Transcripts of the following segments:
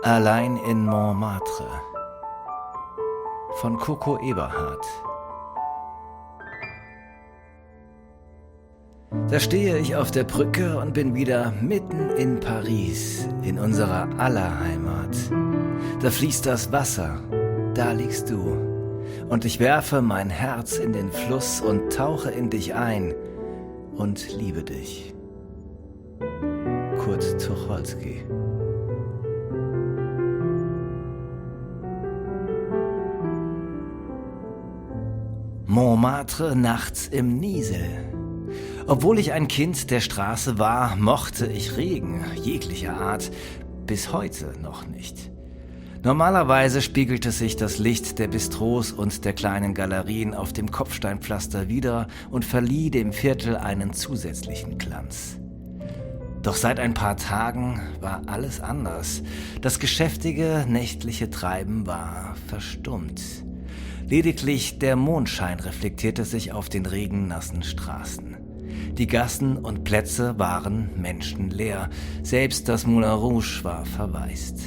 Allein in Montmartre von Coco Eberhardt. Da stehe ich auf der Brücke und bin wieder mitten in Paris, in unserer aller Heimat. Da fließt das Wasser, da liegst du. Und ich werfe mein Herz in den Fluss und tauche in dich ein und liebe dich. Kurt Tucholsky. Montmartre nachts im Niesel. Obwohl ich ein Kind der Straße war, mochte ich Regen jeglicher Art bis heute noch nicht. Normalerweise spiegelte sich das Licht der Bistros und der kleinen Galerien auf dem Kopfsteinpflaster wider und verlieh dem Viertel einen zusätzlichen Glanz. Doch seit ein paar Tagen war alles anders. Das geschäftige, nächtliche Treiben war verstummt. Lediglich der Mondschein reflektierte sich auf den regennassen Straßen. Die Gassen und Plätze waren menschenleer, selbst das Moulin Rouge war verwaist.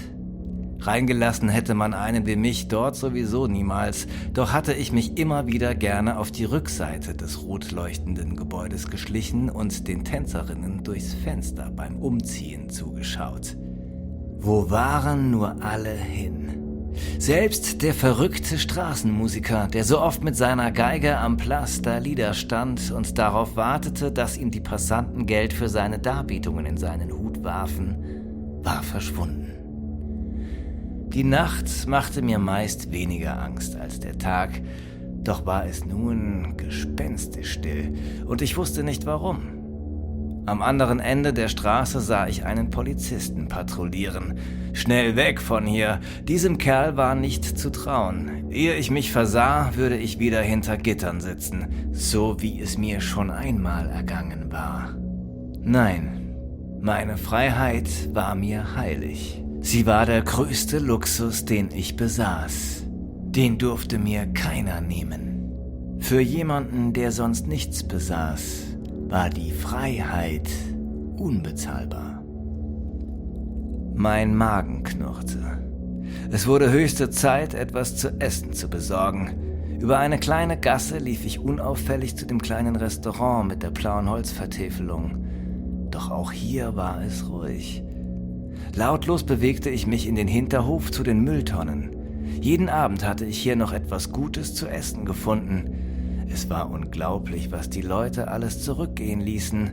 Reingelassen hätte man einen wie mich dort sowieso niemals, doch hatte ich mich immer wieder gerne auf die Rückseite des rot leuchtenden Gebäudes geschlichen und den Tänzerinnen durchs Fenster beim Umziehen zugeschaut. Wo waren nur alle hin? Selbst der verrückte Straßenmusiker, der so oft mit seiner Geige am Place d'Alida stand und darauf wartete, dass ihm die Passanten Geld für seine Darbietungen in seinen Hut warfen, war verschwunden. Die Nacht machte mir meist weniger Angst als der Tag, doch war es nun gespenstisch still und ich wusste nicht warum. Am anderen Ende der Straße sah ich einen Polizisten patrouillieren. Schnell weg von hier, diesem Kerl war nicht zu trauen. Ehe ich mich versah, würde ich wieder hinter Gittern sitzen, so wie es mir schon einmal ergangen war. Nein, meine Freiheit war mir heilig. Sie war der größte Luxus, den ich besaß. Den durfte mir keiner nehmen. Für jemanden, der sonst nichts besaß, war die Freiheit unbezahlbar. Mein Magen knurrte. Es wurde höchste Zeit, etwas zu essen zu besorgen. Über eine kleine Gasse lief ich unauffällig zu dem kleinen Restaurant mit der blauen Holzvertäfelung. Doch auch hier war es ruhig. Lautlos bewegte ich mich in den Hinterhof zu den Mülltonnen. Jeden Abend hatte ich hier noch etwas Gutes zu essen gefunden. Es war unglaublich, was die Leute alles zurückgehen ließen.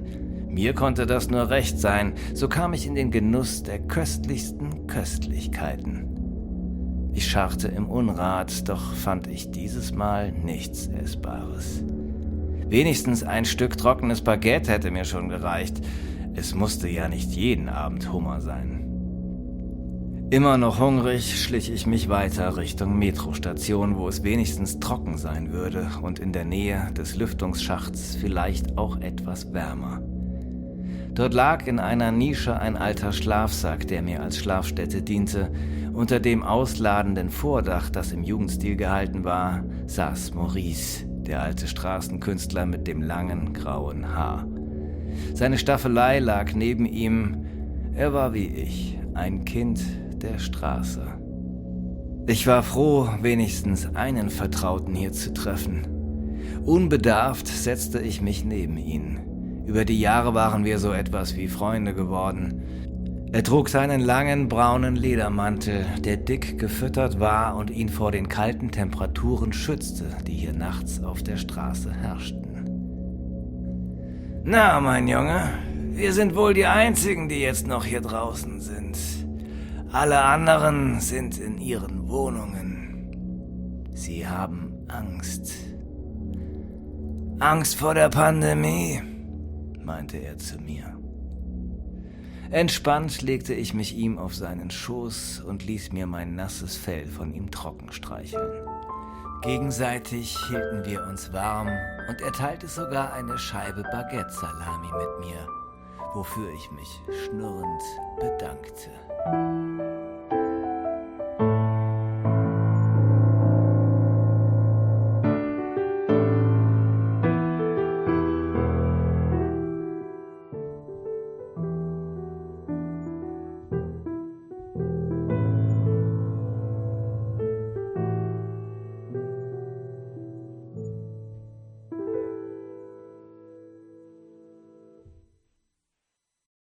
Mir konnte das nur recht sein, so kam ich in den Genuss der köstlichsten Köstlichkeiten. Ich scharrte im Unrat, doch fand ich dieses Mal nichts Essbares. Wenigstens ein Stück trockenes Baguette hätte mir schon gereicht. Es musste ja nicht jeden Abend Hummer sein. Immer noch hungrig schlich ich mich weiter Richtung Metrostation, wo es wenigstens trocken sein würde und in der Nähe des Lüftungsschachts vielleicht auch etwas wärmer. Dort lag in einer Nische ein alter Schlafsack, der mir als Schlafstätte diente. Unter dem ausladenden Vordach, das im Jugendstil gehalten war, saß Maurice, der alte Straßenkünstler mit dem langen grauen Haar. Seine Staffelei lag neben ihm. Er war wie ich, ein Kind der Straße. Ich war froh, wenigstens einen Vertrauten hier zu treffen. Unbedarft setzte ich mich neben ihn. Über die Jahre waren wir so etwas wie Freunde geworden. Er trug seinen langen braunen Ledermantel, der dick gefüttert war und ihn vor den kalten Temperaturen schützte, die hier nachts auf der Straße herrschten. Na, mein Junge, wir sind wohl die Einzigen, die jetzt noch hier draußen sind. Alle anderen sind in ihren Wohnungen. Sie haben Angst. Angst vor der Pandemie, meinte er zu mir. Entspannt legte ich mich ihm auf seinen Schoß und ließ mir mein nasses Fell von ihm trocken streicheln. Gegenseitig hielten wir uns warm und er teilte sogar eine Scheibe Baguette-Salami mit mir, wofür ich mich schnurrend bedankte.